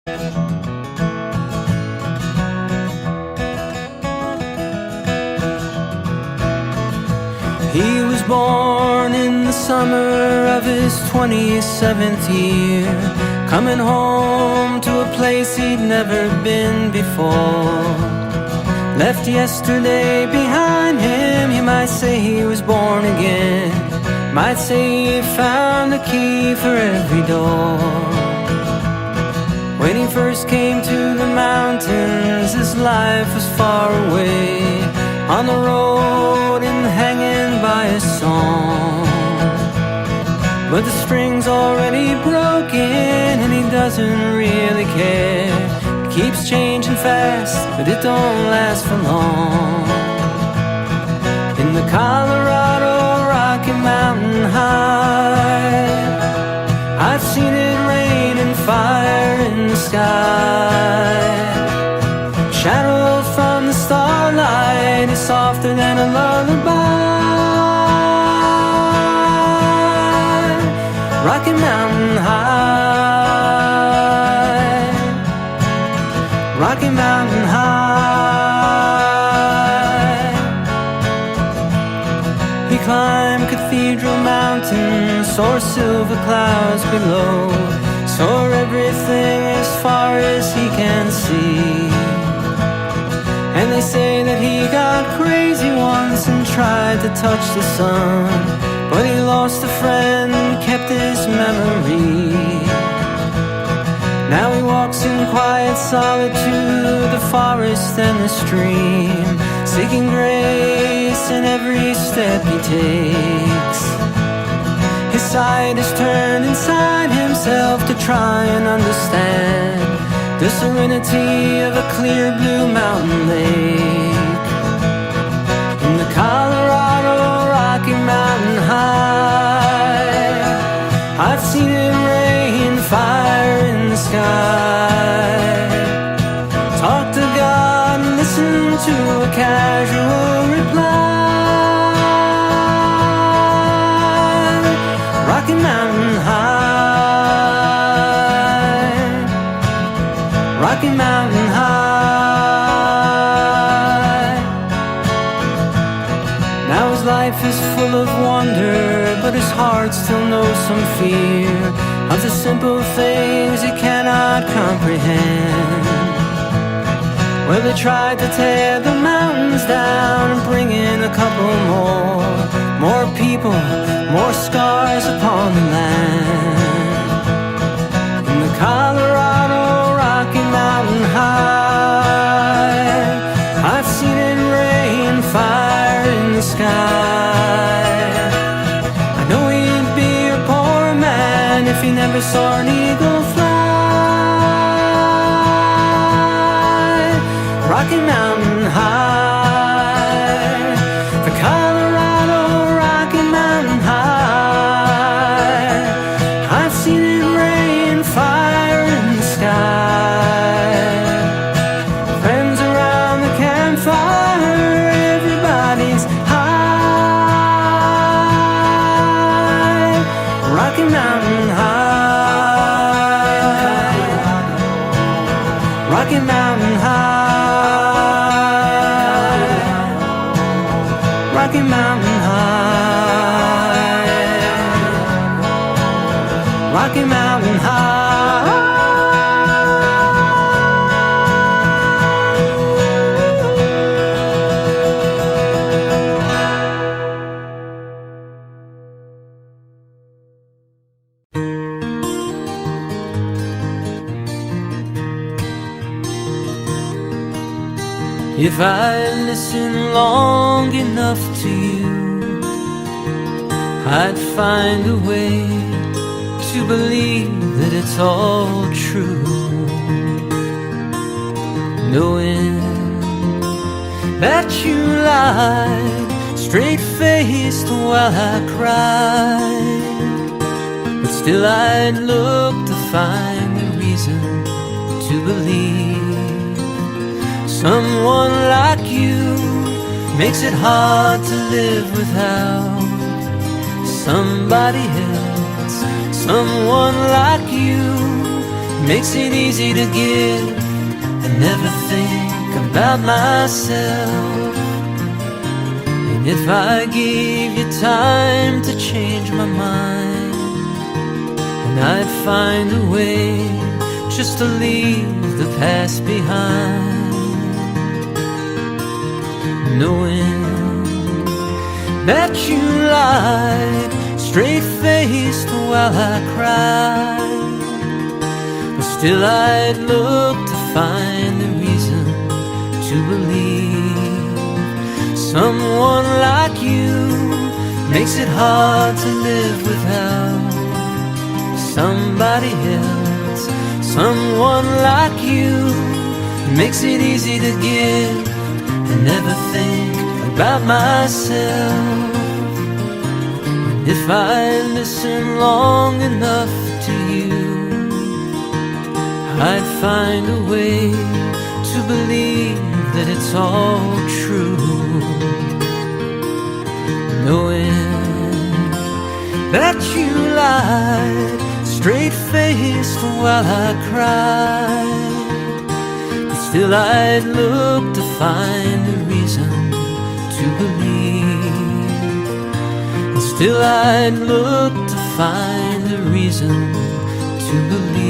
He was born in the summer of his 27th year, coming home to a place he'd never been before. Left yesterday behind him, you might say he was born again. Might say he found the key for every door. When he first came to the mountains, his life was far away, on the road and hanging by a song. But the string's already broken and he doesn't really care. It keeps changing fast, but it don't last for long. In the Colorado Rocky Mountain High, I've seen it rain and fire in the sky. Shadow from the starlight is softer than a lullaby. Rocky Mountain High, Rocky Mountain High. He climbed Cathedral Mountain, saw silver clouds below, saw everything as far as he can see. And they say that he got crazy once and tried to touch the sun, but he lost a friend and kept his memory. Now he walks in quiet solitude, the forest and the stream, seeking grace in every step he takes. His sight is turned inside himself to try and understand the serenity of a clear blue mountain lake. In the Colorado Rocky Mountain High, I've seen it rain fire in the sky. Talk to God and listen to a casual reply. Rocky Mountain High, Rocky Mountain High. Now his life is full of wonder, but his heart still knows some fear of the simple things he cannot comprehend. Well, they tried to tear the mountains down and bring in a couple more people, more scars upon the land. In the Colorado Rocky Mountain High, I've seen it rain fire in the sky. I know he'd be a poor man if he never saw an eagle fly. Rocky Mountain High, the Colorado Rocky Mountain High, I've seen it rain fire in the sky. Friends around the campfire, everybody's high. Rocky Mountain High, Rocky Mountain High, Rocky Mountain High, Rocky Mountain High. If I listen long enough to you, I'd find a way to believe that it's all true. Knowing that you lied straight-faced while I cried, but still I'd look to find a reason to believe. Someone like you makes it hard to live without somebody else. Someone like you makes it easy to give and never think about myself. And if I gave you time to change my mind, and I'd find a way just to leave the past behind, knowing that you lied straight-faced while I cried, but still I'd look to find a reason to believe someone like you makes it hard to live without somebody else. Someone like you makes it easy to give and never think about myself. If I listen long enough to you, I'd find a way to believe that it's all true, knowing that you lied straight-faced while I cried, but still I'd look to find a reason to believe, and still I'd look to find a reason to believe.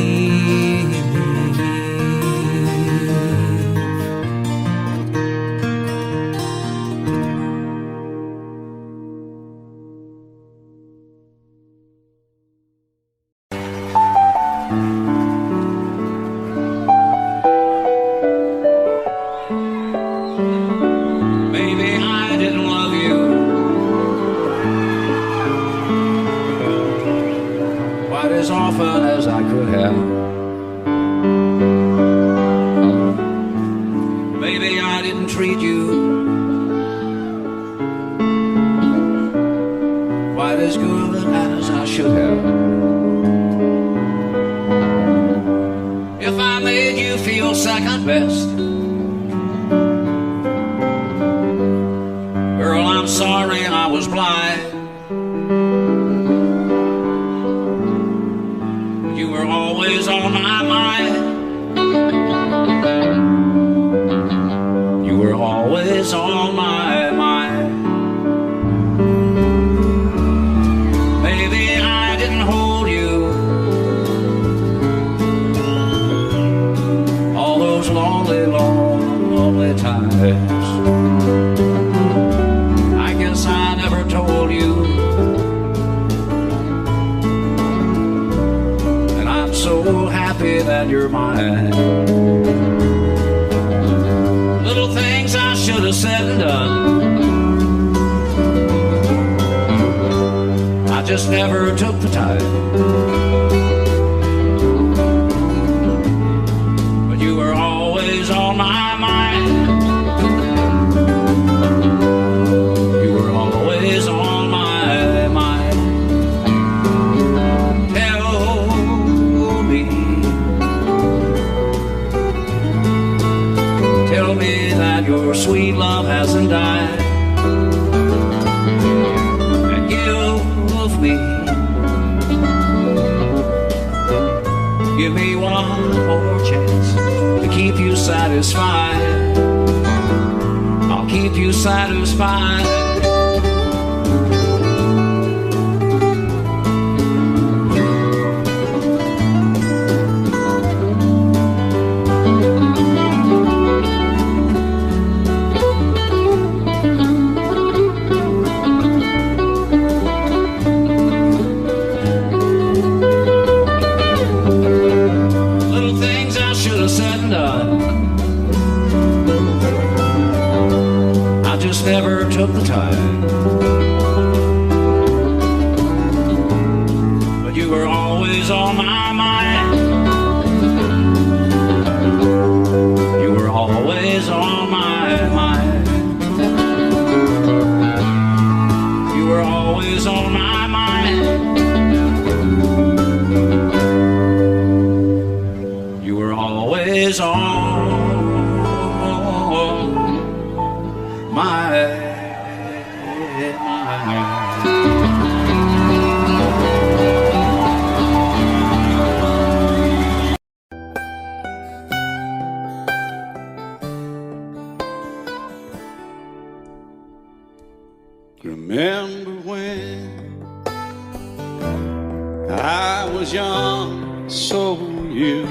was young, so were you.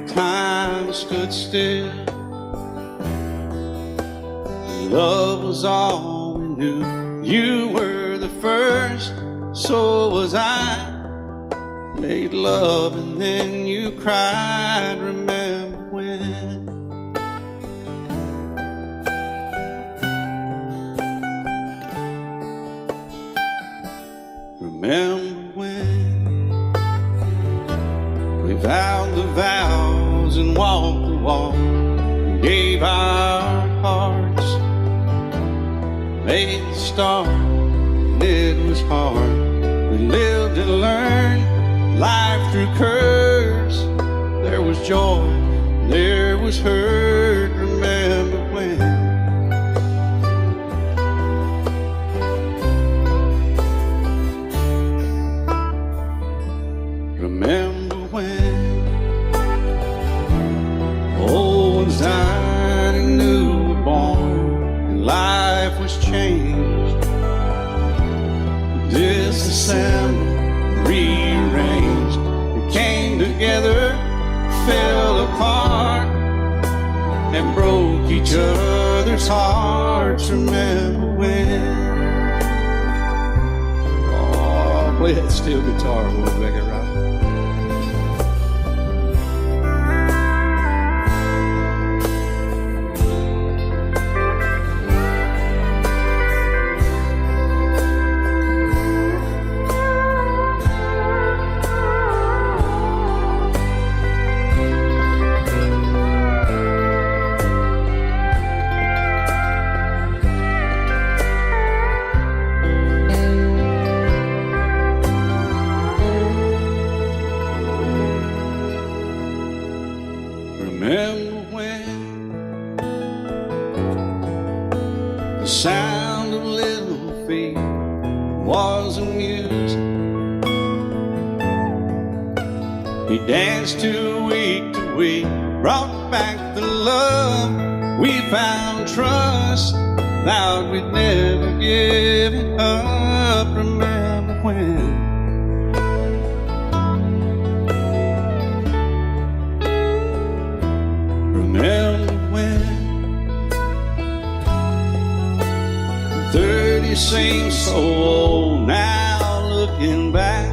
Time stood still. Love was all we knew. You were the first, so was I. Made love and then you cried. Remember when? Remember when we vowed the vows and walked the walk, and gave our hearts, made the start, and it was hard. We lived and learned life through curves. There was joy, there was hurt. Remember when? Remember when old ones died and new were born, and life was changed, disassembled, rearranged. We came together, fell apart, and broke each other's hearts. Remember when? Oh, play that steel guitar, we'll make it right. Remember when the sound of little feet was amusing? He danced to week, brought back the love. We found trust, vowed we'd never give it up. Remember when? Remember when 30 seems so old now, looking back.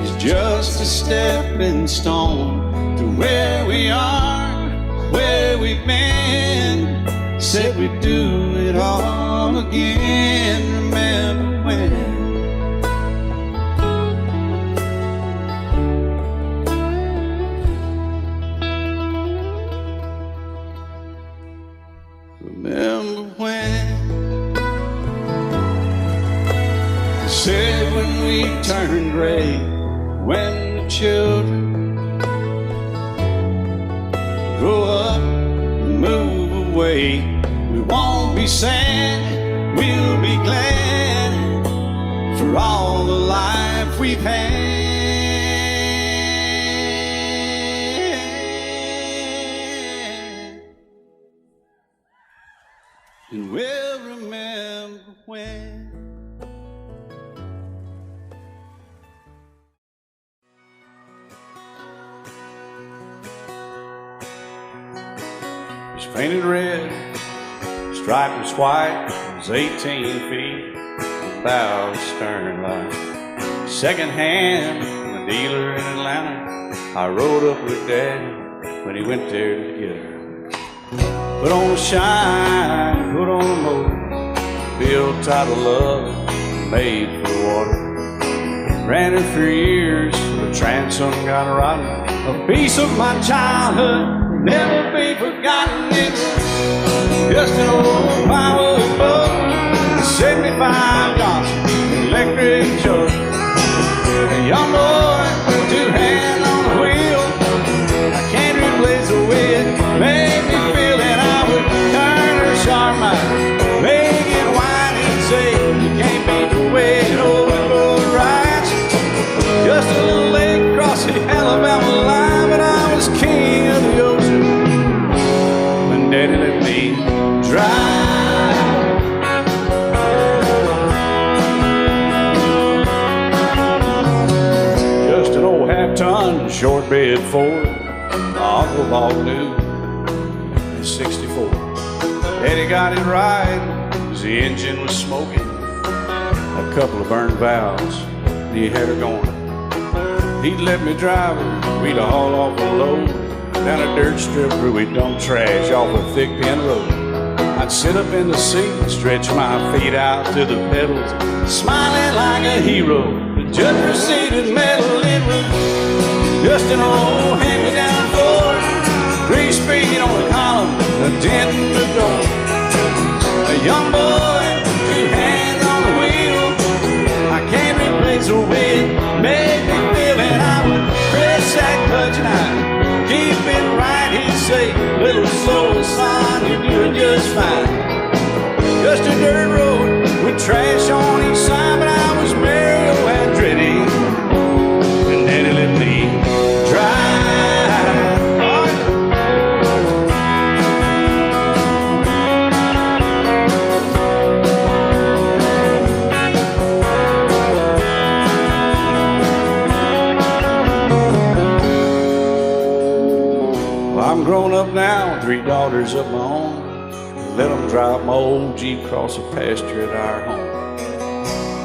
It's just a stepping stone to where we are, where we've been. Said we'd do it all again. Remember when? Remember when? Said when we turned gray, when the children grow up and move away, we won't be sad, we'll be glad for all the life we've had. And we'll remember when. It's painted red, striped was white, it was 18 feet, without a stern light. Second hand from a dealer in Atlanta, I rode up with Daddy when he went there to get her. Put on a shine, put on a motor, built title love, made for water. Ran it for years, the transom got rotten. A piece of my childhood, never be forgotten. It was just an old firewood boat, 75 Johnson, electric jug. A young boy, two hands on the wheel. I can't replace the way it made me feel that I would turn her sharp mind, make it whine and say, you can't beat the way it open boat rides. Just a little lake across the Alabama line, but I was king of the ocean when Daddy let me drive. ton short bed Ford my uncle bought new in '64. Daddy got it right, 'cause the engine was smoking, a couple of burned valves, and he had her going. He'd let me drive her, we'd haul off a load down a dirt strip where we'd dump trash off a thick pin road. I'd sit up in the seat and stretch my feet out to the pedals, smiling like a hero. The judge proceeded metal, it was just an old hand-me-down Ford, 3-speed on the column, a dent in the door. A young boy, 2 hands on the wheel, I can't replace the way it made me feel. And I would press that clutch and I'd keep it right. He'd say, little slow, son, you're doing just fine. Just a dirt road with trash on each side, but I was Mario Andretti, and Daddy let me drive. I'm grown up now, 3 daughters of my own. Let them drive my old Jeep across the pasture at our home.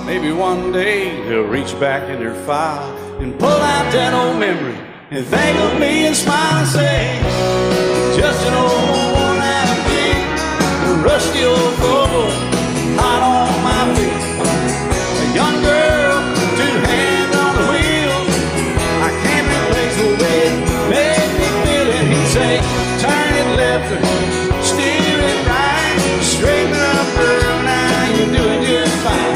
Maybe one day they'll reach back in their file and pull out that old memory and think of me and smile and say, just an old worn-out Jeep, a rusty old Ford, hot on my feet. A young girl, 2 hands on the wheel, I can't replace the way it made me feel. And he'd say, turn it left or steer it right, straighten up, girl, now you're doing just fine.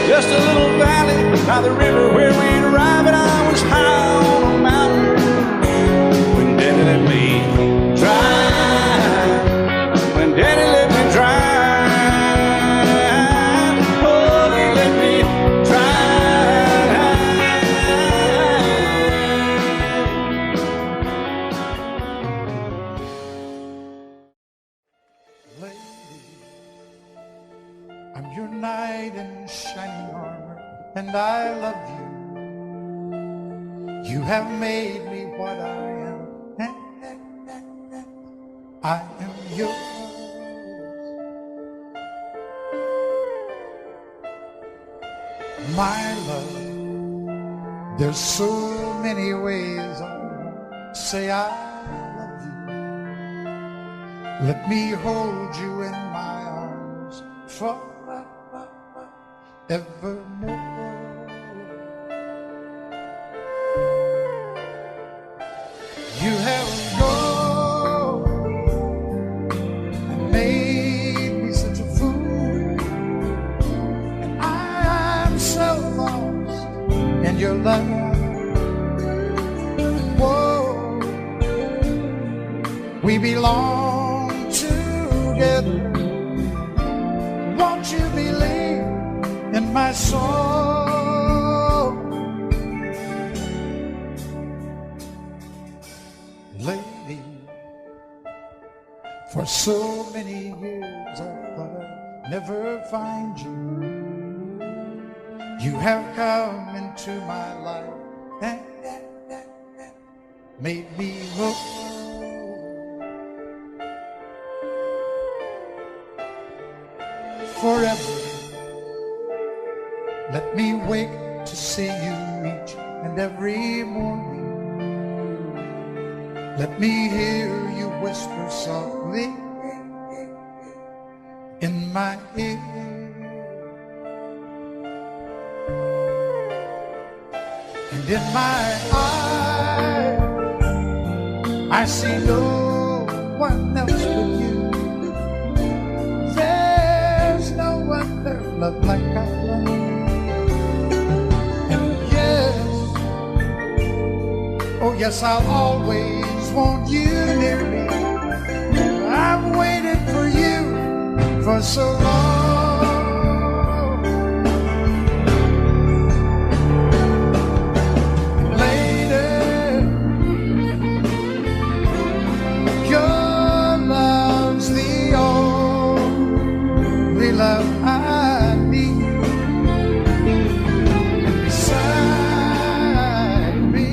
Just a little valley by the river where we'd arrive, and I was high on a mountain when Daddy let me drive. When Daddy let me drive, oh, he let me I'm your knight in shining armor, and I love you. You have made me what I am. I am yours. My love, there's so many ways I say I love you. Let me hold you in my arms forevermore. You have gone and made me such a fool, and I am so lost in your love. Whoa, we belong together. Won't you believe in my soul? Lady, for so many years I thought I'd never find you. You have come into my life and made me whole. Forever, let me wake to see you each and every morning. Let me hear you whisper softly in my ear. And in my eyes, I see no one else but you. There's no other love like I love. And yes, oh yes, I'll always want you near me. I've waited for you for so long. Love I need, and beside me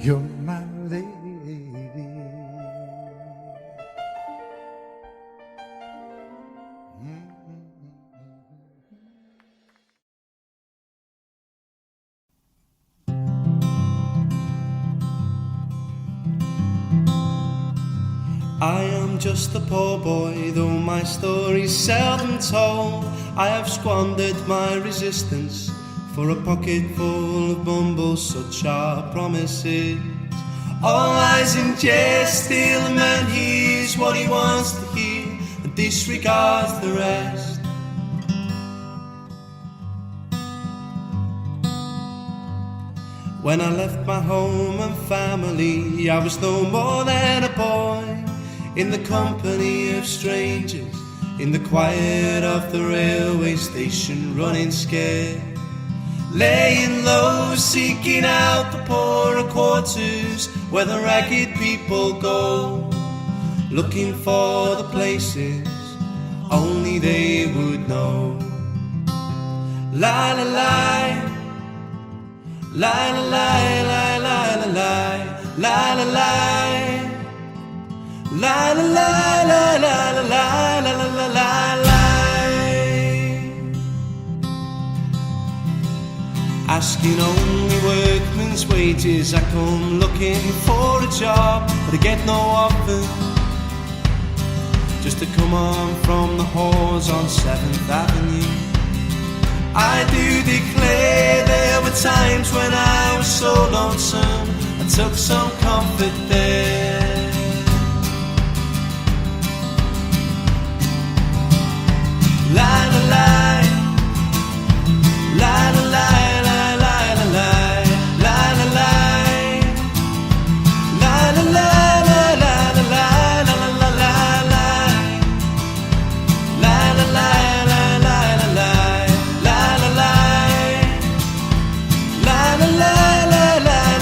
you're my lady. I am just a poor boy, though my story's seldom told. I have squandered my resistance for a pocket full of bumbles, such are promises. All lies in jest, still a man hears what he wants to hear and disregards the rest. When I left my home and family, I was no more than a boy, in the company of strangers, in the quiet of the railway station, running scared, laying low, seeking out the poorer quarters where the ragged people go, looking for the places only they would know. La la la, la la la la la la la la la la. La la la la la la la la la la la. Asking only workman's wages, I come looking for a job, but I get no offer, just to come on from the halls on 7th Avenue. I do declare there were times when I was so lonesome, I took some comfort there. La la la, la la la la la la la la la la, la la la la la la la la la la la, la la la la la la la la la, la la la la la la la.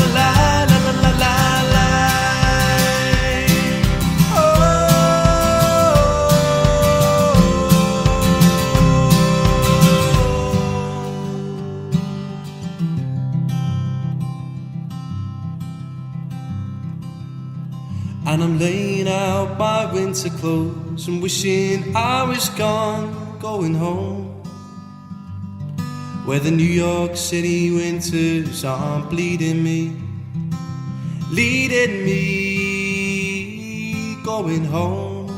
And I'm laying out my winter clothes and wishing I was gone, going home, where the New York City winters aren't bleeding me, leading me, going home.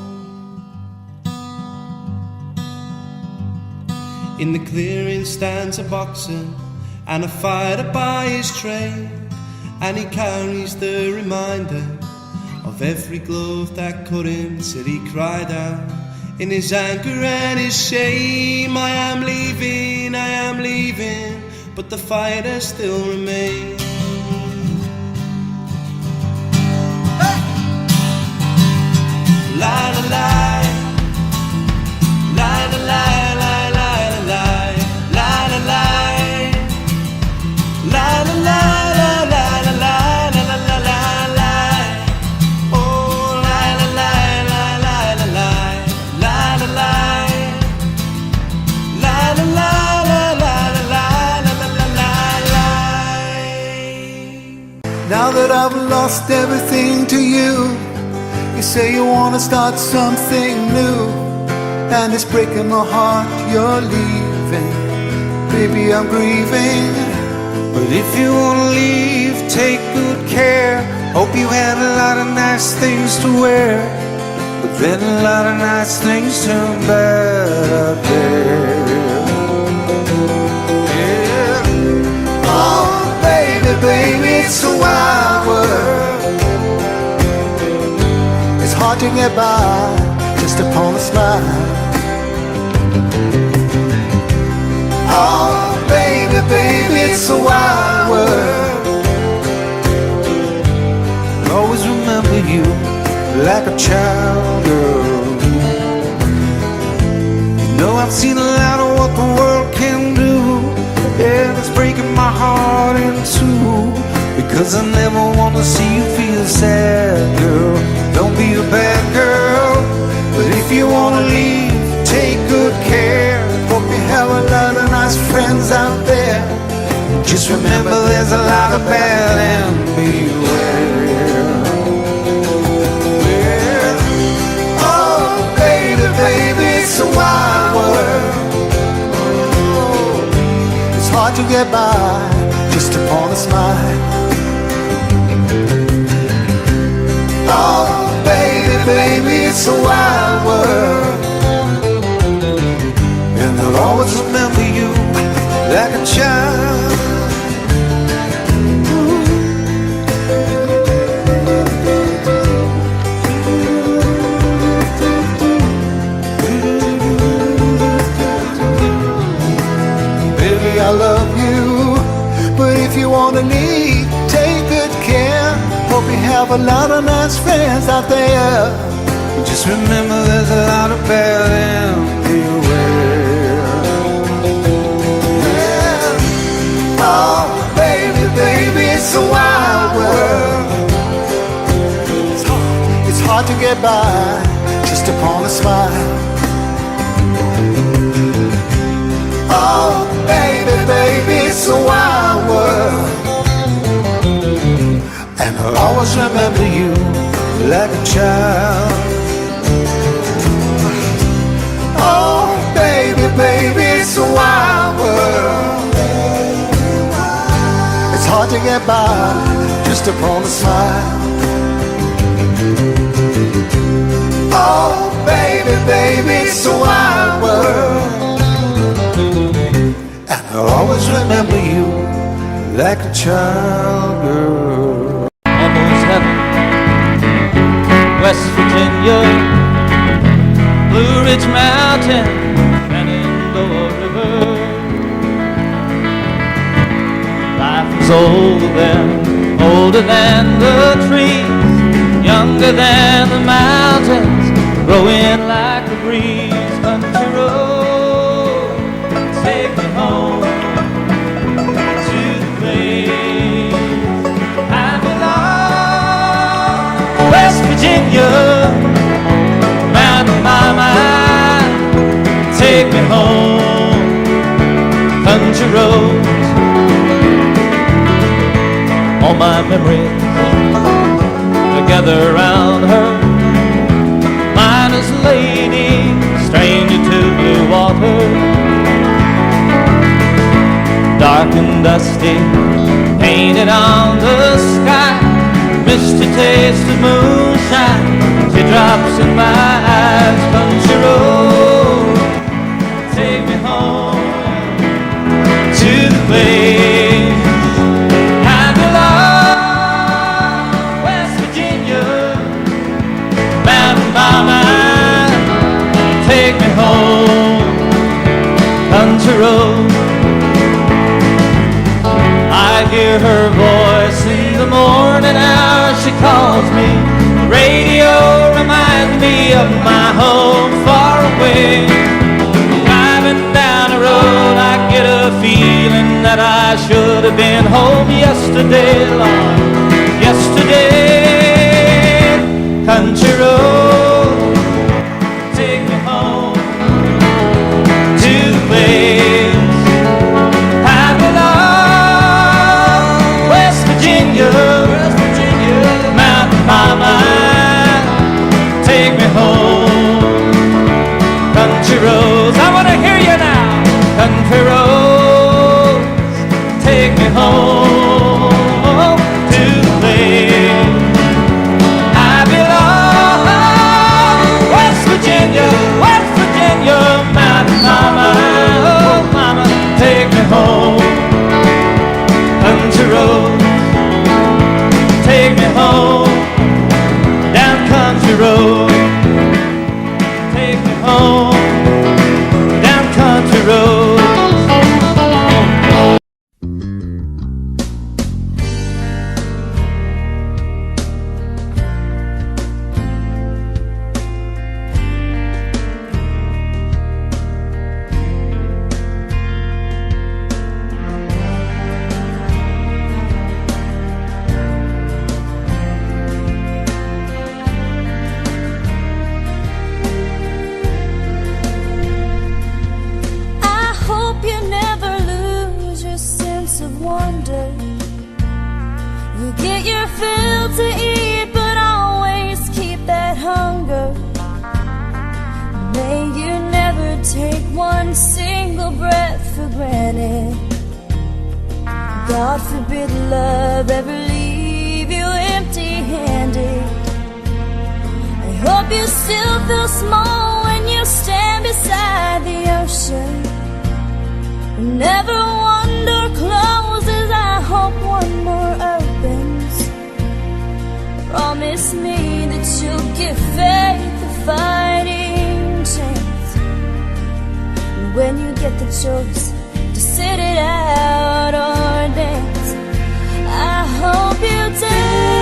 In the clearing stands a boxer and a fighter by his trade, and he carries the reminder of every glove that cut him till he cried out in his anger and his shame, I am leaving, but the fighter still remains. Hey! La la la, la la la la la la la la la, la la la. Now that I've lost everything to you, you say you want to start something new, and it's breaking my heart you're leaving. Baby, I'm grieving. But if you want to leave, take good care. Hope you had a lot of nice things to wear, but then a lot of nice things turn bad out there. Baby, it's a wild world. It's hard to get by just upon a smile. Oh, baby, it's a wild world. I'll always remember you like a child, girl. You know I've seen a lot of what the world can do, and it's breaking my heart in two, because I never want to see you feel sad, girl. Don't be a bad girl, but if you want to leave, take good care. Hope you have a lot of nice friends out there. Just remember there's a lot of bad and beware. it's a wide world. It's hard to get by just upon a smile. Oh, baby, baby, it's a wide world. And I'll always remember you like a child. Baby, I love you, but if you want to leave, take good care. Hope you have a lot of nice friends out there. Just remember there's a lot of bad everywhere. Yeah. Oh, baby, baby, it's a wild world. It's hard to get by just upon a smile. Oh, baby, baby, it's a wild world. And I'll always remember you like a child. Oh, baby, baby, it's a wild world. It's hard to get by just upon a smile. Oh, baby, baby, it's a wild world. And I'll always remember you like a child, girl. Almost heaven, West Virginia, Blue Ridge Mountain, Shenandoah River. Life was older than the trees, younger than the mountains, growing like a breeze. Country road, take me home to the place I belong. West Virginia, Mountain Mama, take me home. Country roads, all my memories together around her. Miner's lady, stranger to blue water. Dark and dusty, painted on the sky. Misty taste of moonshine, teardrops in my eyes. Country road, take me home to the place I belong. West Virginia, Mountain Mama, take me home. Country road, I hear her voice in the morning hour. She calls me. Radio reminds me of my home far away. Driving down the road, I get a feeling that I should have been home yesterday, Lord, yesterday. Country road, take me home to the place I belong. West Virginia, Mountain Mama, take me home. Country roads, I want to hear you now. Country roads, take me home to the place I belong. West Virginia, Mountain Mama, oh Mama, take me home. Country roads, take me home. Down country road, take me home. Down country road. May you never one single breath for granted. God forbid love ever leave you empty-handed. I hope you still feel small when you stand beside the ocean. Whenever one door closes, I hope one more opens. Promise me that you'll give faith a fighting chance. And when you get the choice to sit it out or dance, I hope you dance.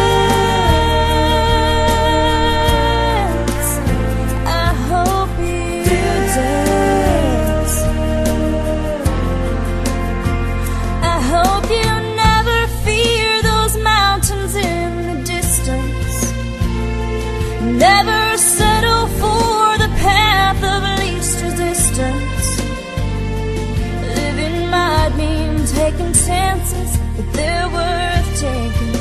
I hope you dance. I hope you never fear those mountains in the distance. Never settle for the path of least resistance. Living might mean taking chances, but they're worth taking.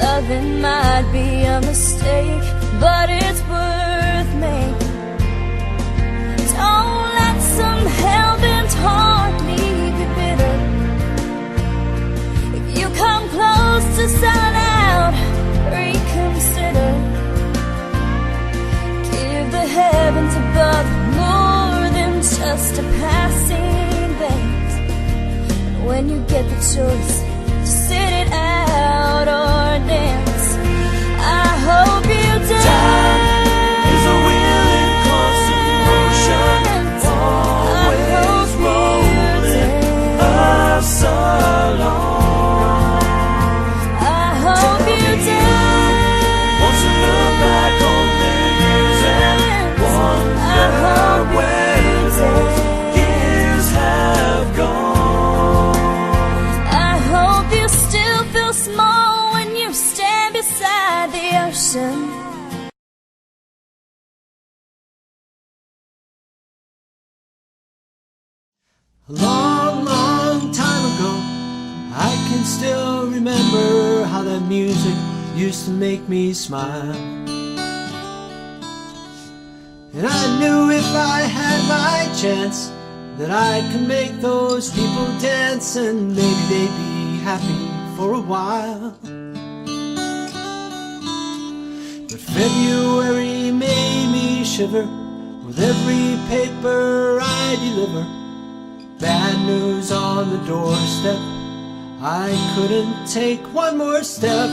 Loving might be a mistake, but it's worth making. Don't let some hell-bent heart leave you bitter. If you come close to selling out, reconsider. Give the heavens above more than just a passing glance. And when you get the choice to sit it out or dance, I hope you dance. Time is a willing constant motion, always rolling us along. I hope you dance. Once you look back on the years and wonder where those years have gone. I hope you still feel small when you stand beside the ocean. A long, long time ago, I can still remember how that music used to make me smile. And I knew if I had my chance that I could make those people dance, and maybe they'd be happy for a while. But February made me shiver with every paper I deliver. Bad news on the doorstep, I couldn't take one more step.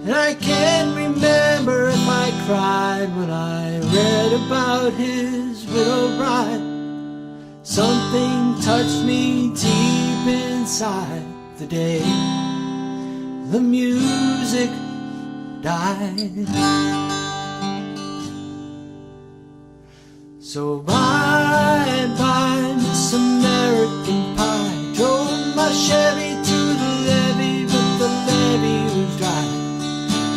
And I can't remember if I cried when I read about his widowed bride. Something touched me deep inside the day the music died. So bye-bye, Miss American Pie. Drove my Chevy to the levee, but the levee was dry.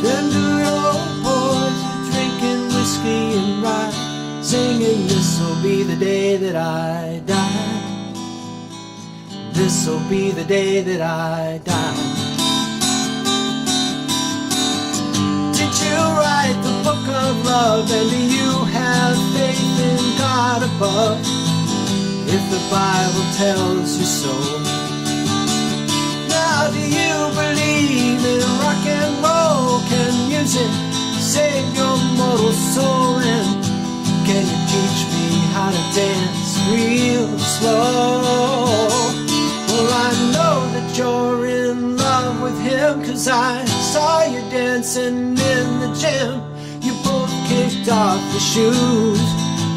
Them good old boys were drinking whiskey and rye, singing, this'll be the day that I die. This'll be the day that I die. Did you write the book of love, and do you have faith in God above? If the Bible tells you so, now do you believe in rock and roll? Can music save your mortal soul? And can you teach me how to dance real slow? Well, I know that you're in love with him, 'cause I saw you dancing in the gym. You both kicked off your shoes.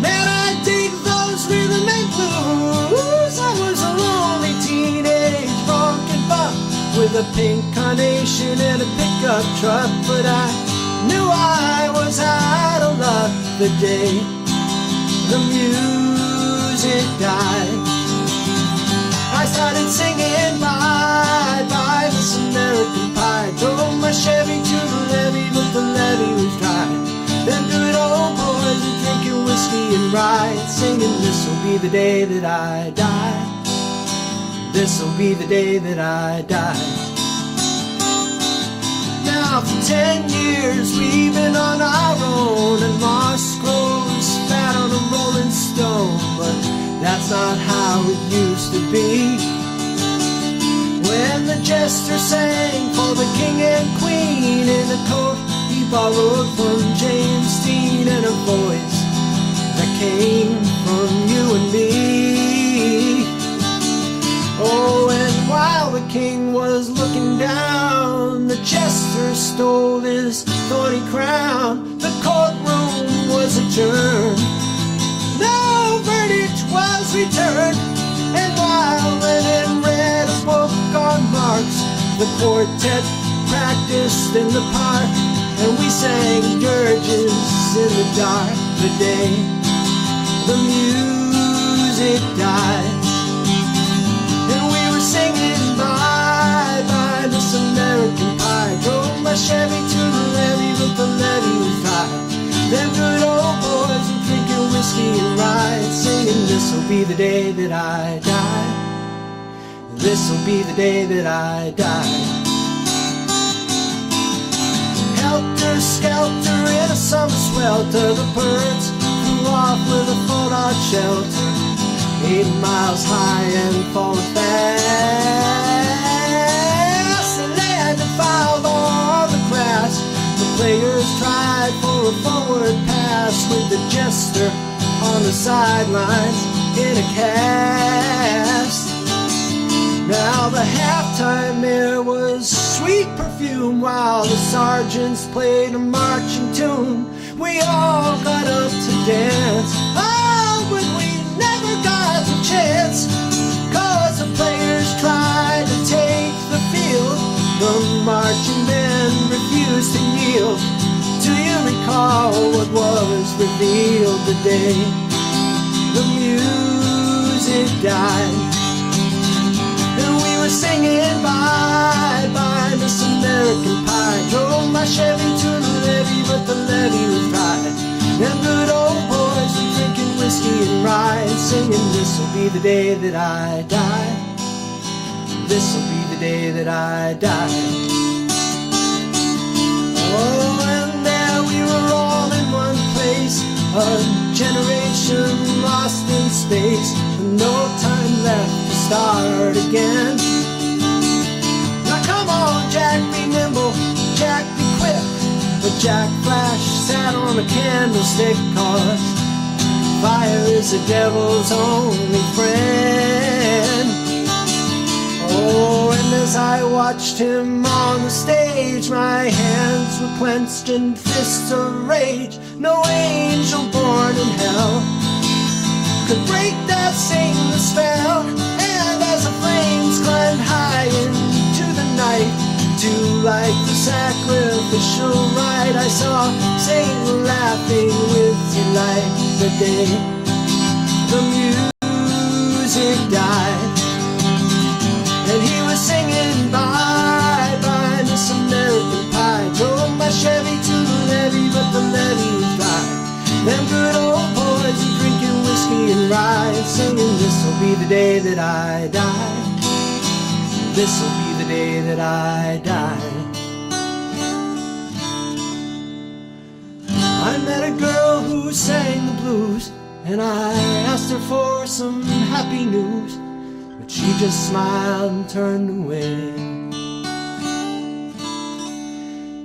Man, I dig those rhythm and blues. I was a lonely teenage bronc buck with a pink carnation and a pickup truck, but I knew I was out of luck the day the music died. I started singing bye-bye, Miss American Pie. Drove my Chevy to the levee, but the levee was dry. Them good old boys were drinking whiskey and rye, singing, this'll be the day that I die. This'll be the day that I die. Now for 10 years we've been on our own, and moss grows fat on a rolling stone, but that's not how it used to be. When the jester sang for the king and queen in a coat he borrowed from James Dean, and a voice that came from you and me. Oh, and while the king was looking down, the jester stole his thorny crown. The courtroom was adjourned, no verdict was returned, and while Lennon read a book on Marx, the quartet practiced in the park, and we sang dirges in the dark. The day the music died, and we were singing bye bye Miss American Pie. Drove my Chevy to the levee, but the levee was dry. Them good old boys were drinking whiskey and rye, singing this'll be the day that I die, this'll be the day that I die. Helter skelter in a summer swelter, the birds flew off with a fallout shelter, 8 miles high and falling fast. The land defiled all the grass, the players tried for a forward pass, with the jester on the sidelines in a cast. Now the halftime air was sweet perfume, while the sergeants played a marching tune. We all got up to dance, oh, but we never got the chance, 'cause the players tried to take the field. The marching men refused to yield. Do you recall what was revealed the day the music died? And we were singing bye bye Miss American Pie. Drove my Chevy to the levee, but the levee was dry. Them good old boys were drinking whiskey and rye, singing this'll be the day that I die, this'll be the day that I die. Oh, and there we were all in one place, a generation lost in space, no time left to start again. Now come on, Jack, be nimble, Jack, be quick. But Jack Flash sat on a candlestick, 'cause fire is the devil's only friend. Oh, and as I watched him on the stage, my hands were clenched in fists of rage. No angel born in hell could break that Satan spell. And as the flames climbed high into the night to light the sacrificial rite, I saw Satan laughing with delight the day the music died. And he was singing bye bye Miss American Pie. Drove my Chevy to the levee, but the levee was dry. Them good old boys are drinking whiskey and rye, singing this'll be the day that I die, this'll be the day that I die. I met a girl who sang the blues, and I asked her for some happy news, but she just smiled and turned away.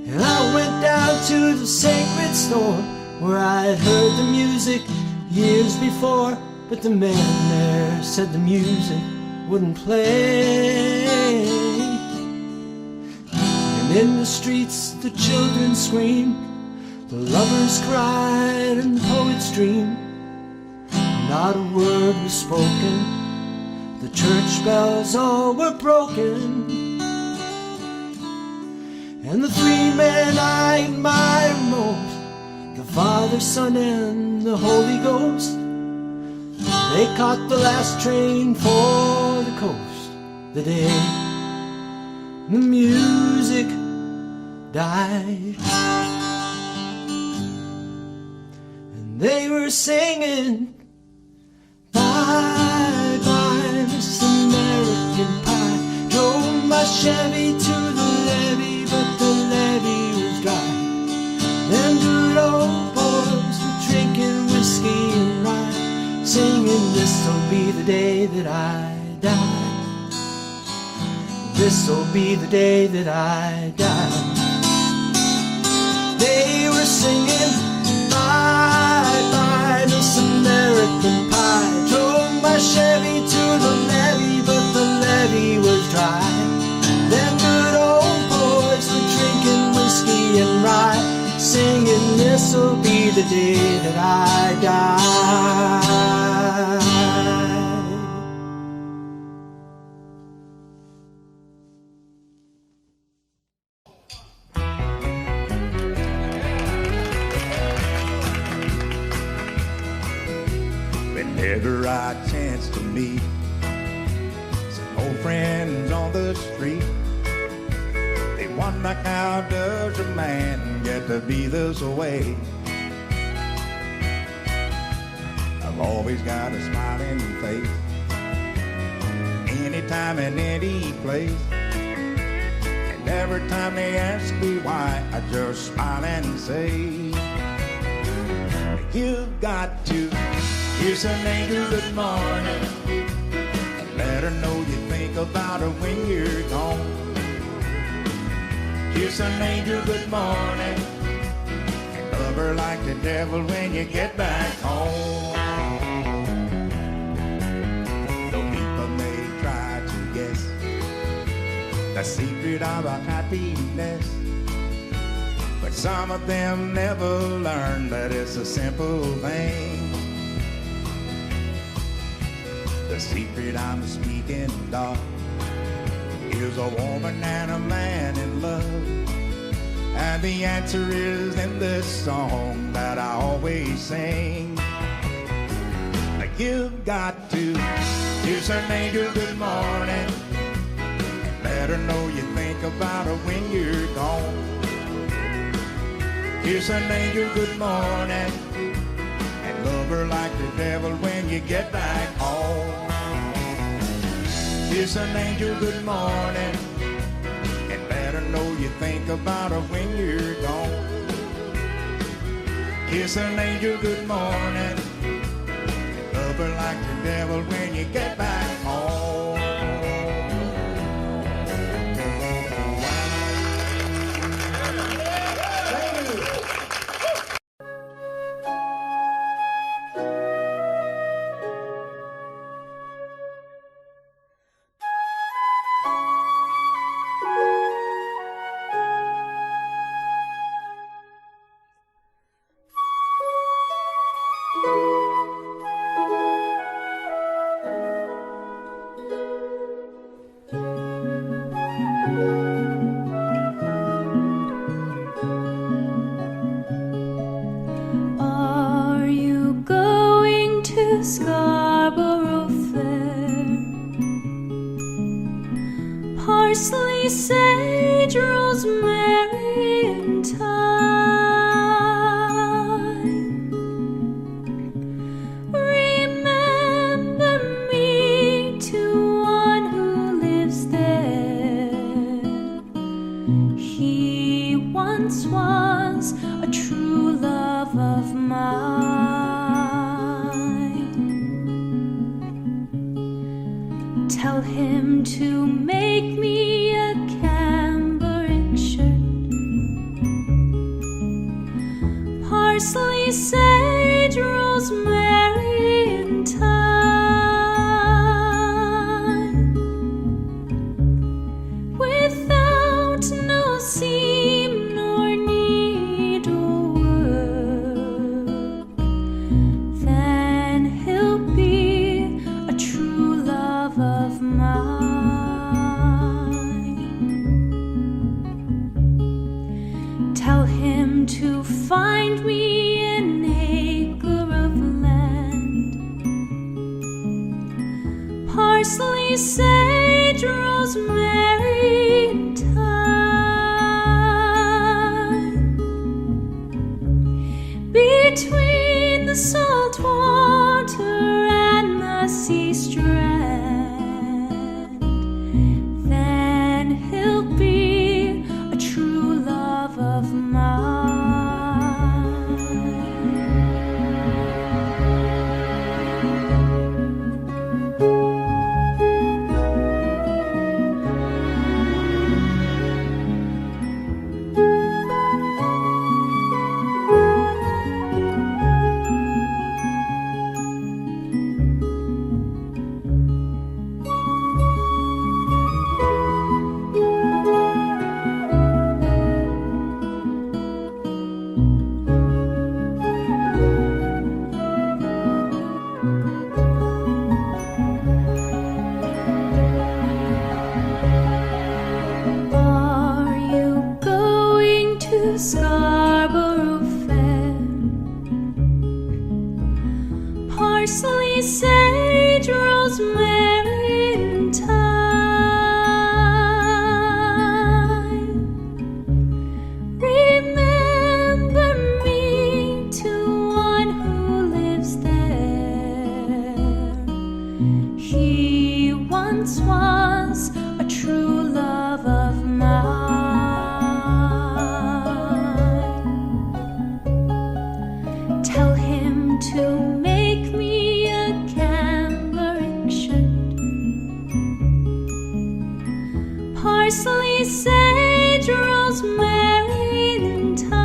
And I went down to the sacred store where I'd heard the music years before, but the man there said the music wouldn't play. And in the streets the children screamed, the lovers cried and the poets dreamed. Not a word was spoken, the church bells all were broken. And the 3 men I admire most, the Father, Son, and the Holy Ghost, they caught the last train for the coast the day the music died. And they were singing bye bye Miss American Pie. Drove my Chevy to the levee, but the levee was dry. Them good old boys were drinking whiskey and day that I die. This'll be the day that I die. They were singing bye bye Miss American Pie. Drove my Chevy to the levee, but the levee was dry. Them good old boys were drinking whiskey and rye, singing this'll be the day that I die. Whenever I chance to meet some old friends on the street, they wonder how does a man get to be this way. I've always got a smiling face, anytime and any place. And every time they ask me why, I just smile and say, you've got to kiss an angel good morning and let her know you think about her when you're gone. Kiss an angel good morning and love her like the devil when you get back home. Though people may try to guess the secret of our happiness, but some of them never learn that it's a simple thing. The secret I'm speaking of is a woman and a man in love, and the answer is in this song that I always sing. You've got to kiss an angel good morning and let her know you think about her when you're gone. Kiss an angel good morning and love her like the devil when you get back home. Kiss an angel good morning and let her know you think about her when you're gone. Kiss an angel good morning and love her like the devil when you get back home. Are you going to Scarborough Fair? Parsley, sage, rosemary, and thyme. Remember me to one who lives there. He once was a true love of mine. Tell him to make me a cambric shirt. Parsley, sage, rosemary, and thyme. Without no seam nor needlework, then he'll be a true love of mine. Tell him to find me an acre of land. Parsley, sage, rosemary, and thyme. Between the salt water and the sea strand, then he'll be a true love of mine. parsley, sage, rosemary, and thyme,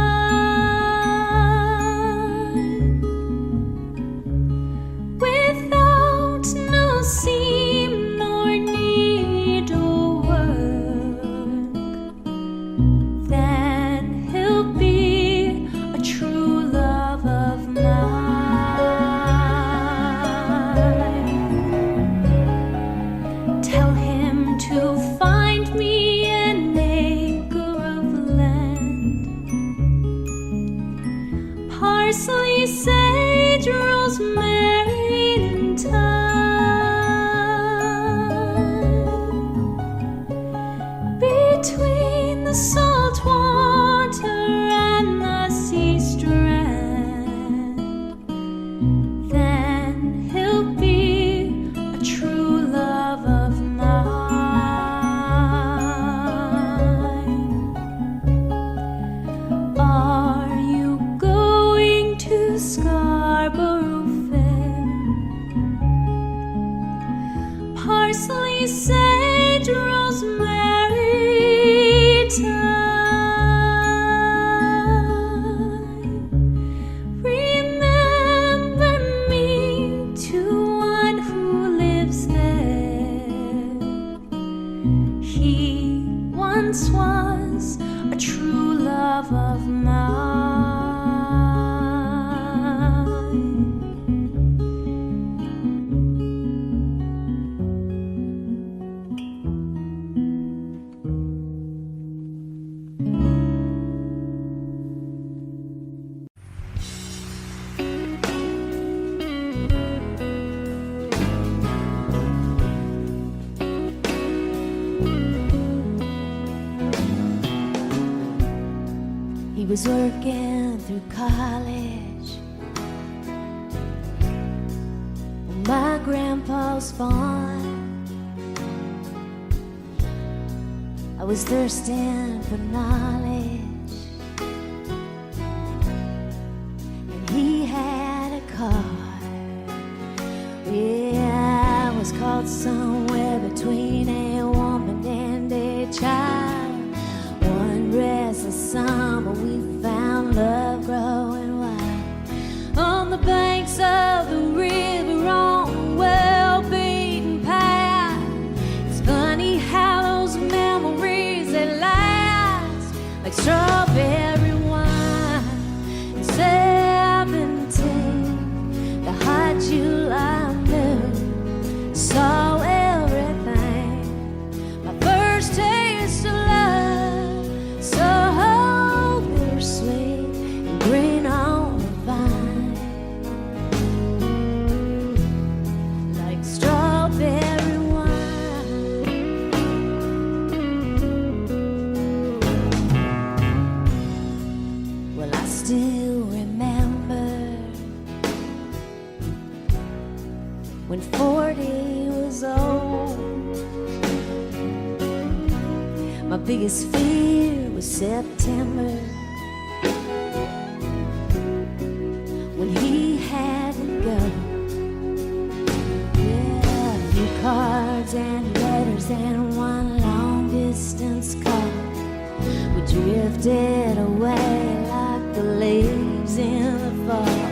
without no seam nor needlework, then he'll be a true love of mine. Tell him to find me an acre of land, parsley, sage, rosemary, and thyme, between the salt water and the sea strand, then he'll be a true love of mine. Are you going to Scarborough Fair? Parsley, sage, rosemary, thyme, remember me to one who lives there. He once was a true love of mine. He was working through college on my grandpa's farm. I was thirsting for knowledge, and he had a car. Yeah, I was caught somewhere between a woman and a child. One restless summer we found love growing wild on the banks of the river on a well-beaten path. It's funny how those memories, they last like strawberry wine. At 17, the hot July moon saw everything. My first taste of love, so bittersweet and green on the vine, like strawberry wine. Well, I still remember when 40 was old. My biggest fear was September, when he had to go. Yeah, a few cards and letters and one long distance call. We drifted away like the leaves in the fall.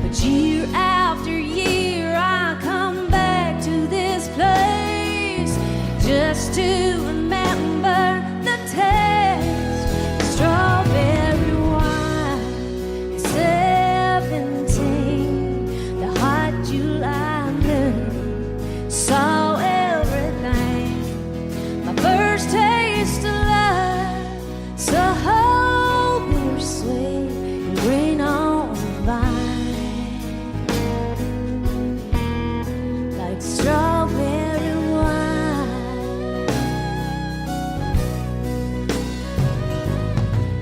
But year after year I come back to this place just to remember the taste of strawberry wine. At 17, the hot July moon saw everything. My first taste of love, so bittersweet and green on the vine, like strawberry wine.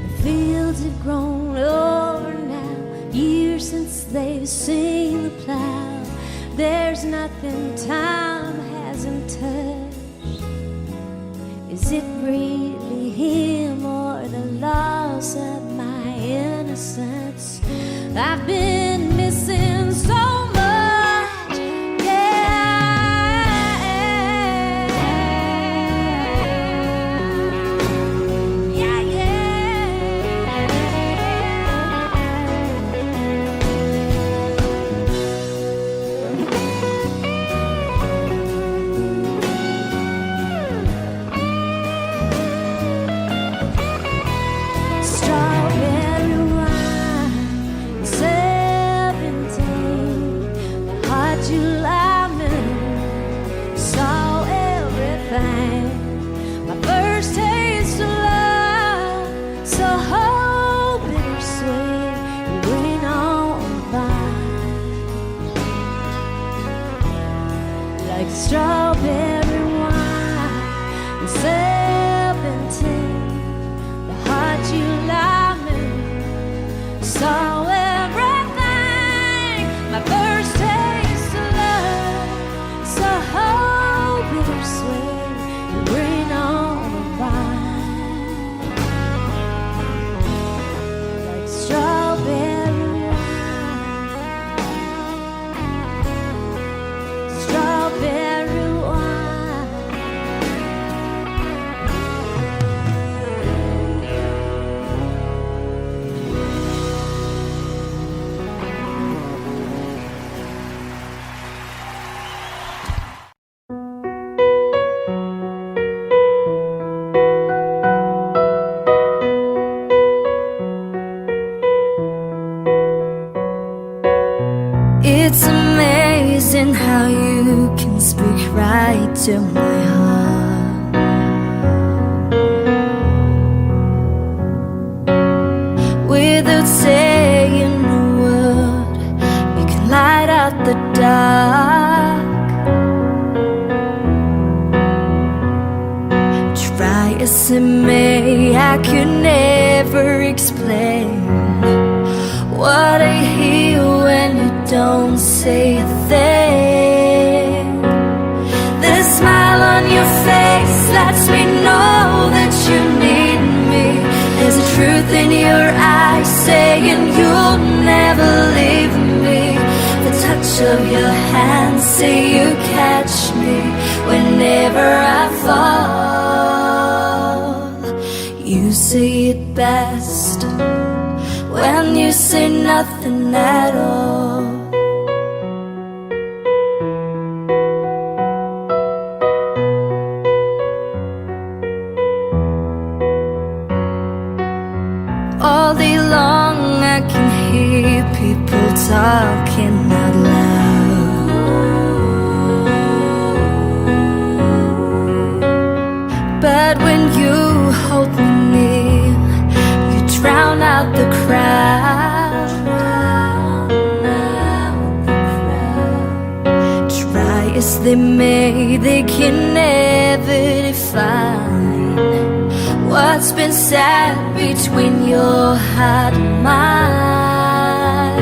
The fields have grown over now, years since they've seen the plow. There's nothing time hasn't touched. Is it really him or the loss of my innocence? I've been missing so much, yeah. first taste of love, so bittersweet, it went on by like strawberry wine and 17. The heart you lied me saw everything. My first taste of love, so bittersweet, it went on by like strawberry wine, strawberry wine. It's amazing how you can speak right to my heart. Without saying a word, you can light out the dark. Try as it may, I could never explain what I hear when you don't say a thing. The smile on your face lets me know that you need me. There's a truth in your eyes saying you'll never leave me. The touch of your hand say you catch me whenever I fall. You say it best when you say nothing at all. All day long I can hear people talking out loud, but when you hold me near, you drown out the crowd. Try as they may, they can never define what's been said between your heart and mine.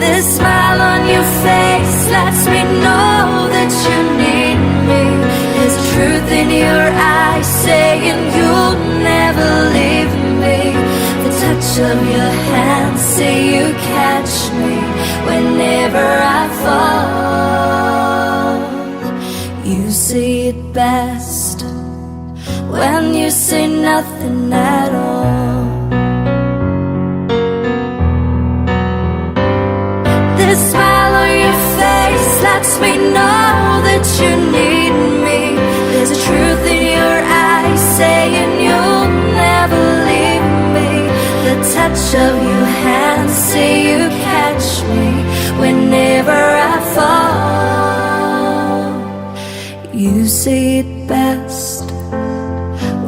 The smile on your face lets me know that you need me. There's a truth in your eyes saying you'll never leave me. The touch of your hand say you catch me whenever I fall. You say it best when you say nothing at all. The smile on your face lets me know that you need me. There's a truth in your eyes saying you'll never leave me. The touch of your hand say you catch me whenever I fall. You say it best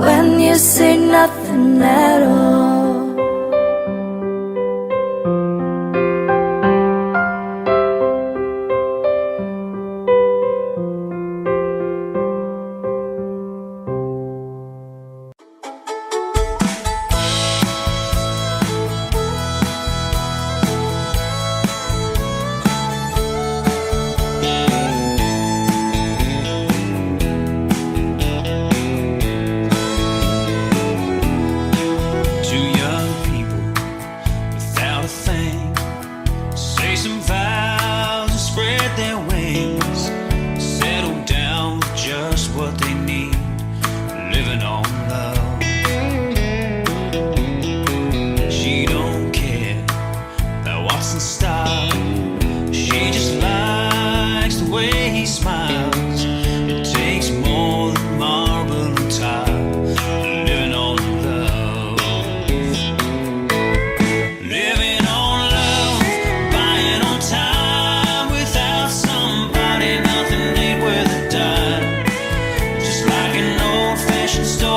when you say nothing at all.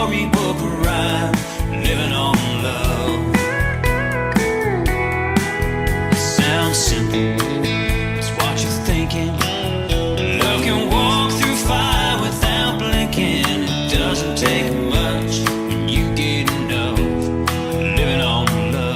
storybook rhyme, living on love. It sounds simple, it's what you're thinking. Love can walk through fire without blinking. It doesn't take much when you get enough, living on love.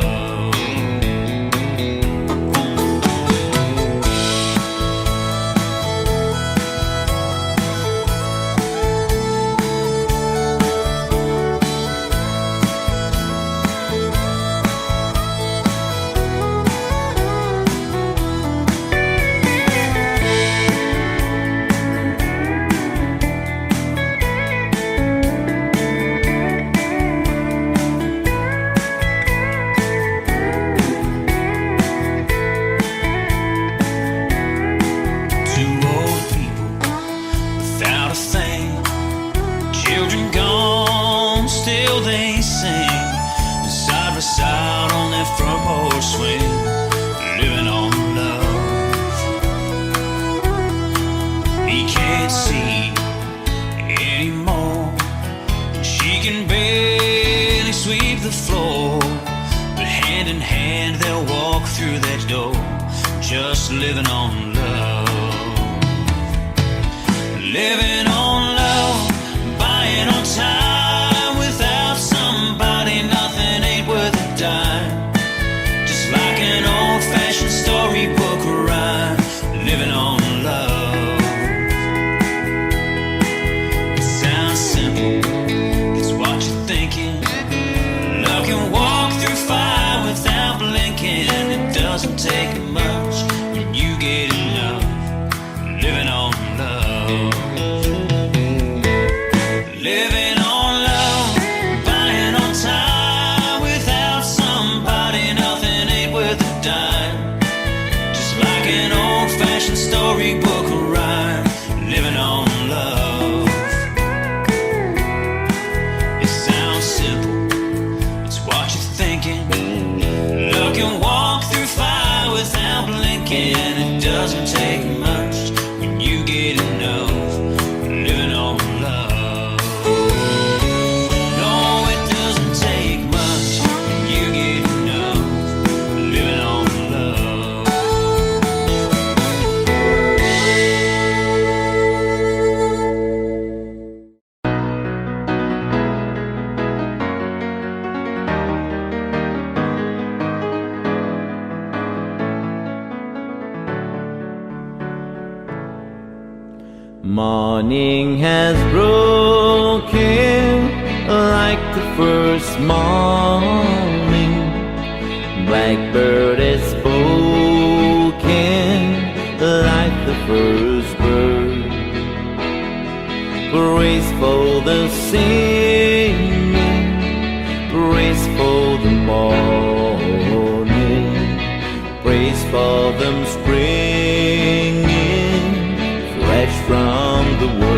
Two old people without a thing, children gone, still they sing, side by side on their front porch swing, living on love. He can't see anymore, she can barely sweep the floor, but hand in hand they'll walk through that door, just living on love. Living on love, buying on time. Without somebody, nothing ain't worth a dime. Just like an old-fashioned storybook rhyme, living on love. It sounds simple, it's what you're thinking. Love can walk through fire without blinking. It doesn't take much when you get enough, living on love. Living on love, buying on time. Without somebody, nothing ain't worth a dime. Just like an old-fashioned storybook rhyme, living on love. It sounds simple, it's what you're thinking. Love can walk through fire without blinking. It doesn't take much when you get enough, living on love. No, it doesn't take much when you get enough, living on love. Morning has broken like the first morning. Blackbird has spoken like the first bird. Praise for the singing, praise for the morning, praise for them springing fresh from the world.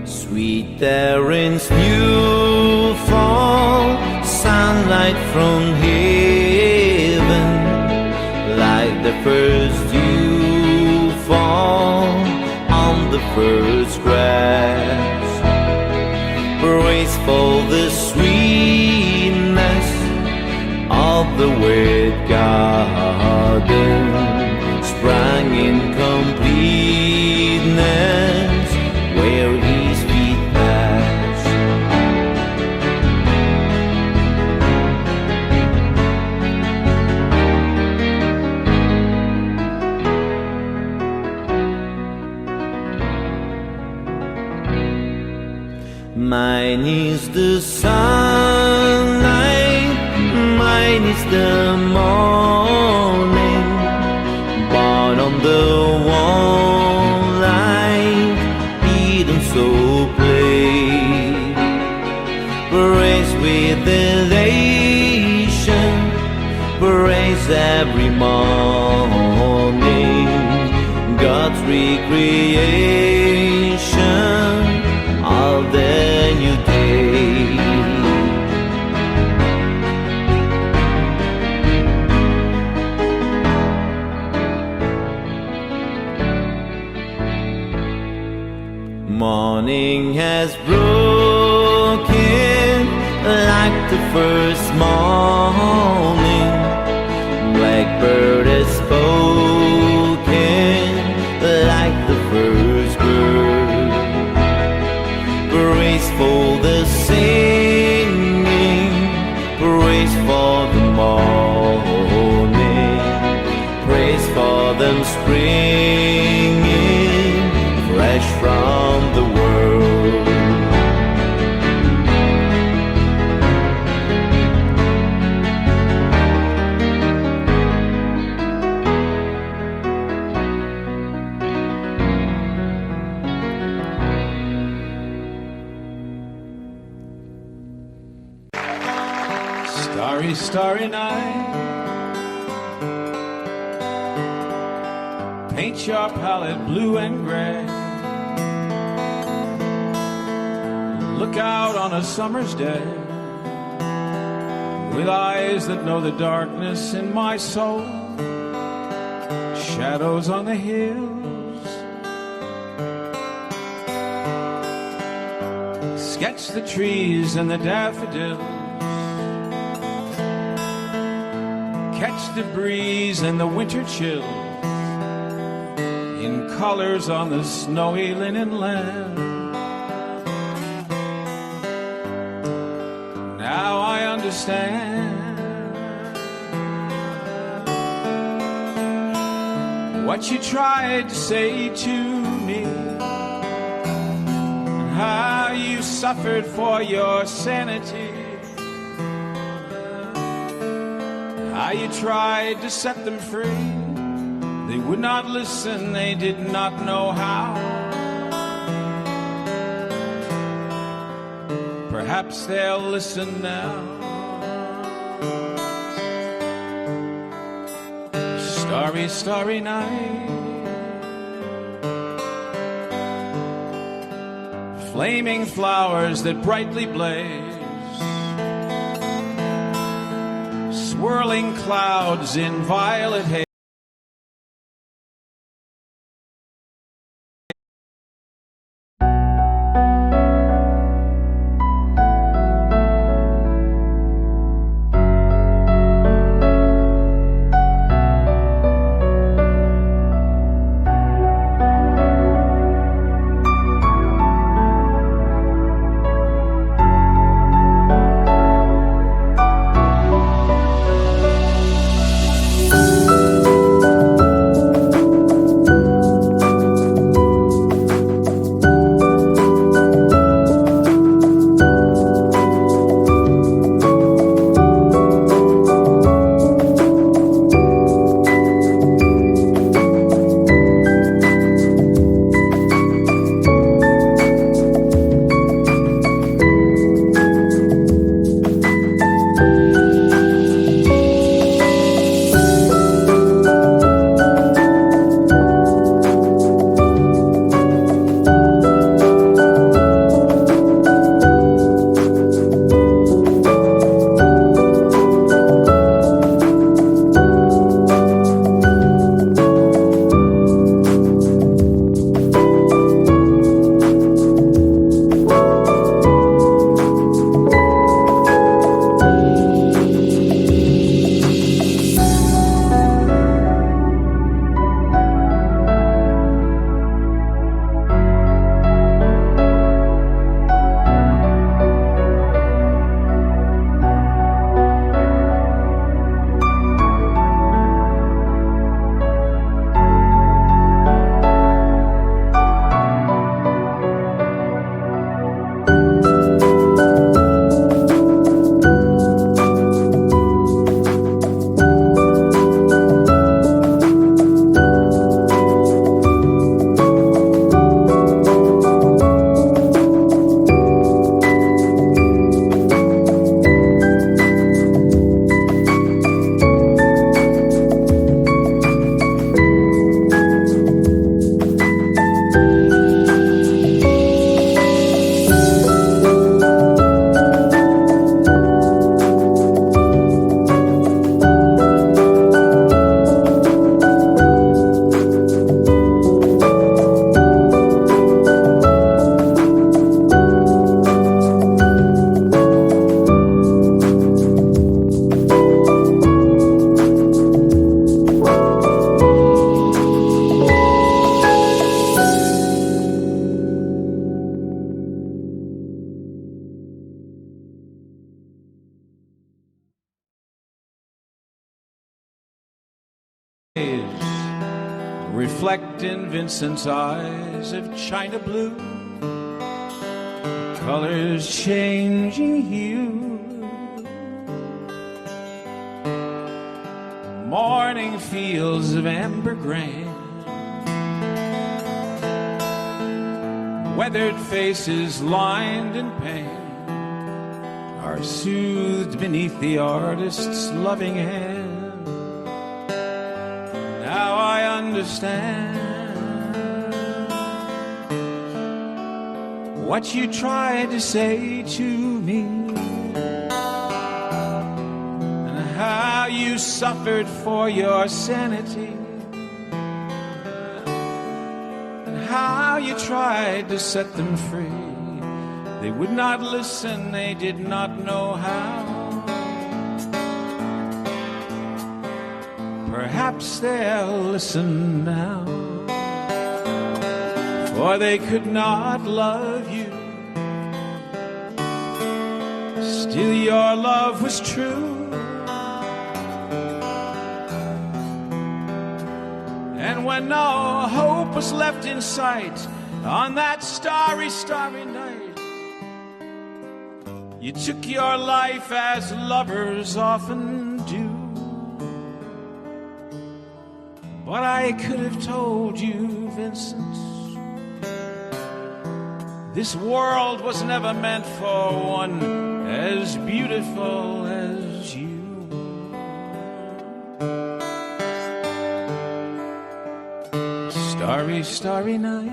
Sweet Erin's new fall, sunlight from heaven, like the first dew fall on the first grass. Praise for the sweetness of the wet garden, sprang in completeness where his feet pass. Mine is the sunlight, mine is the morning, born on the warm light, hidden so plain. Praise with elation, praise every morning, God's recreation of the new day. has broken like the first morning. Blackbird has spoken like the first bird. Praise for the singing, praise for the morning, praise for them springing fresh from the world. Starry, starry night, paint your palette blue and gray. Look out on a summer's day with eyes that know the darkness in my soul. Shadows on the hills, sketch the trees and the daffodils. Catch the breeze and the winter chill in colors on the snowy linen land. Now I understand what you tried to say to me, and how you suffered for your sanity. How you tried to set them free. They would not listen, they did not know how. Perhaps they'll listen now. Starry, starry night, flaming flowers that brightly blaze, swirling clouds in violet haze. reflect in Vincent's eyes of china blue, colors changing hue. Morning fields of amber grain, weathered faces lined in pain are soothed beneath the artist's loving hand. Now I understand what you tried to say to me, and how you suffered for your sanity, and how you tried to set them free. They would not listen, they did not know how. Perhaps they'll listen now, for they could not love you. Still your love was true, and when no hope was left in sight on that starry, starry night, you took your life as lovers often do. But I could have told you, Vincent, this world was never meant for one as beautiful as you. Starry, starry night,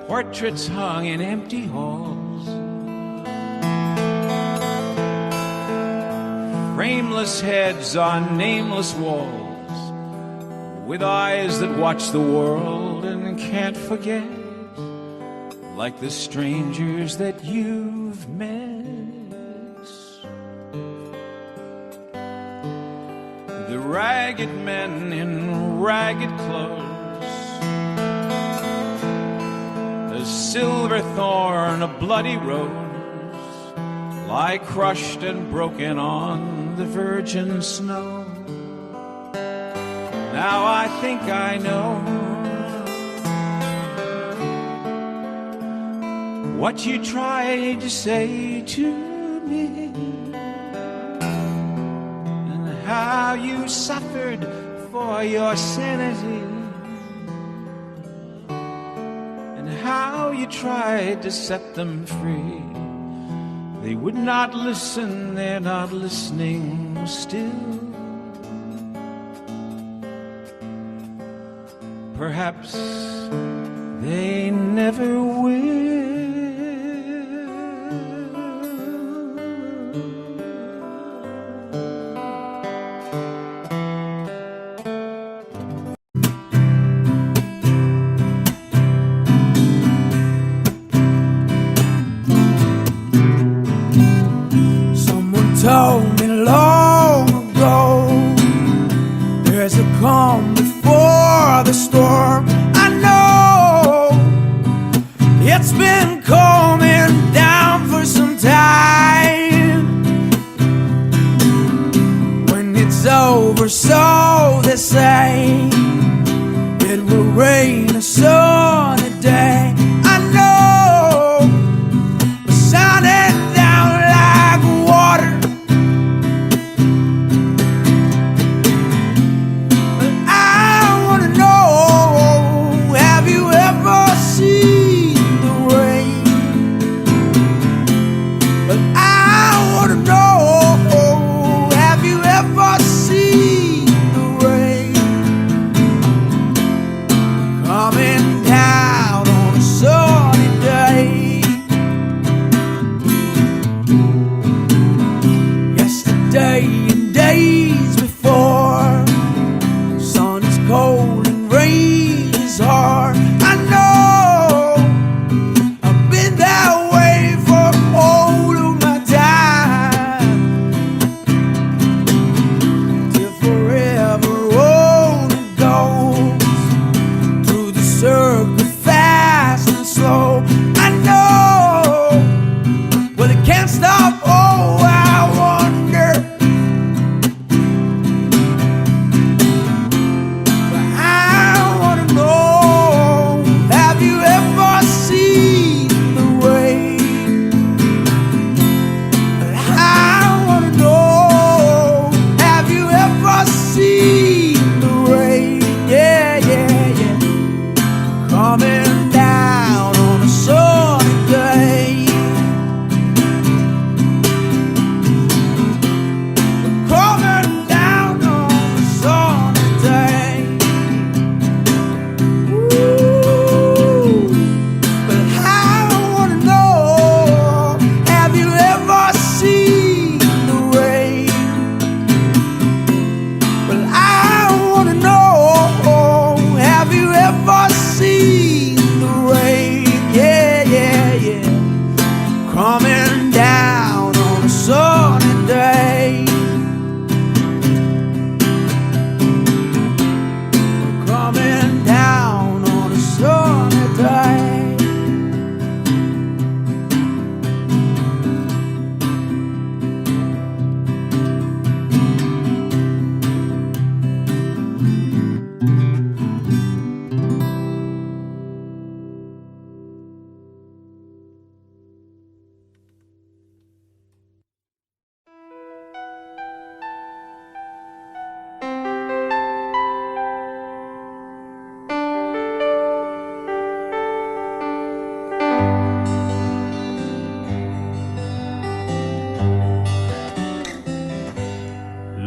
portraits hung in empty halls, frameless heads on nameless walls, with eyes that watch the world and can't forget, like the strangers that you've met. The ragged men in ragged clothes, a silver thorn, a bloody rose, lie crushed and broken on the virgin snow. Now I think I know what you tried to say to me, and how you suffered for your sanity, and how you tried to set them free. They would not listen, they're not listening still. Perhaps they never will. Told me long ago, there's a calm before the storm. I know it's been coming down for some time. When it's over, so they say, it will rain a sunny day. I know, but shining down like water. Coming down on a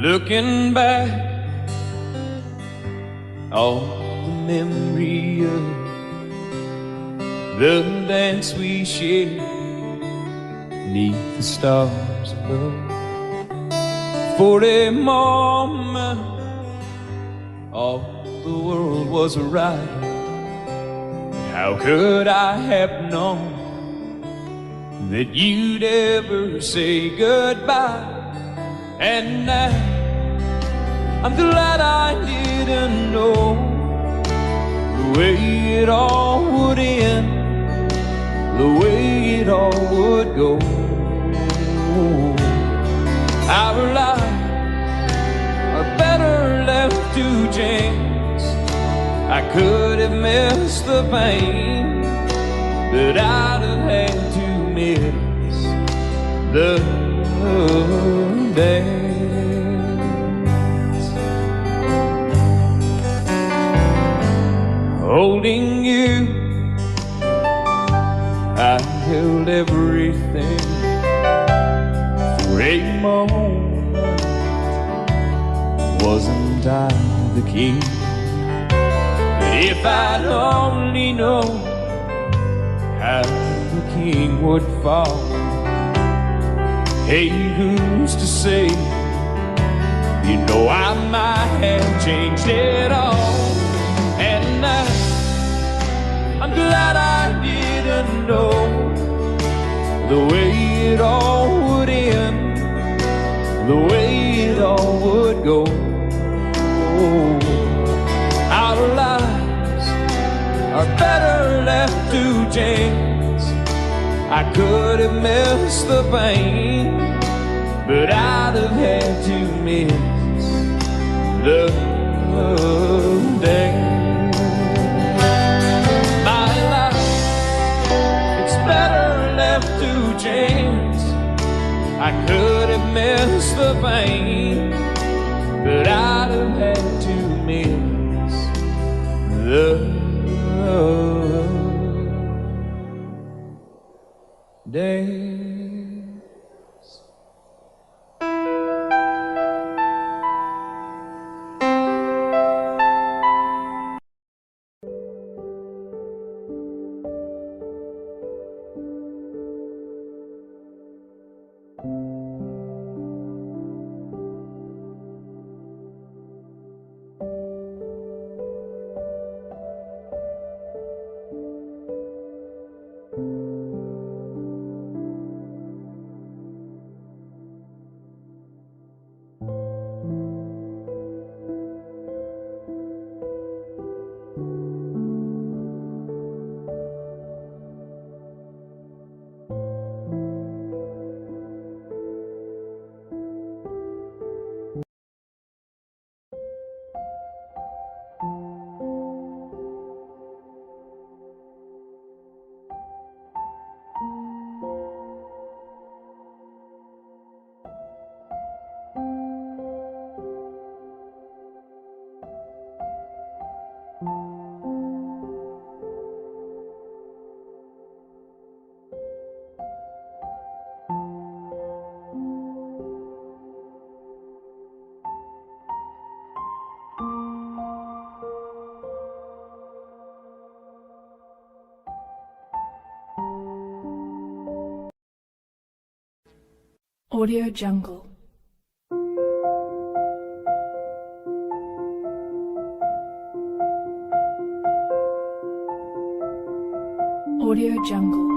Looking back, all the memory of the dance we shared 'neath the stars above. For a moment, all the world was right. How could I have known that you'd ever say goodbye? And now I'm glad I didn't know the way it all would end, the way it all would go. Our lives are better left to chance. I could have missed the pain, but I'd have had to miss the dance. Holding you, I held everything. For a moment, wasn't I the king? But if I'd only known how the king would fall, hey, who's to say? You know I might have changed it all. And now I'm glad I didn't know the way it all would end, the way it all would go. Our lives are better left to chance. I could have missed the pain, but I'd have had to miss the dance. My life, it's better left to chance. I could have missed the pain, but I'd have had to miss the dance. Audio Jungle. Audio Jungle.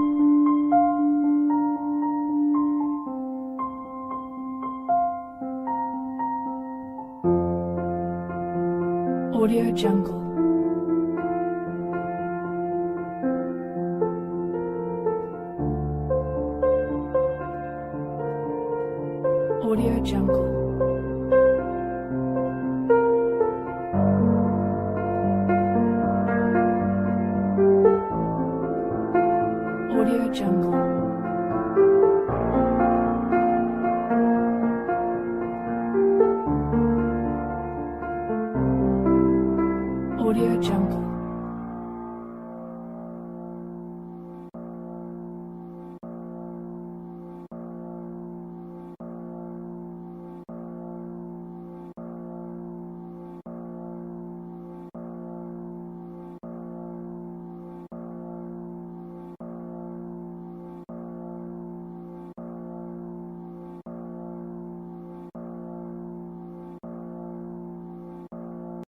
Audio Jungle. Audio Jungle. Audio Jungle. Audio Jungle.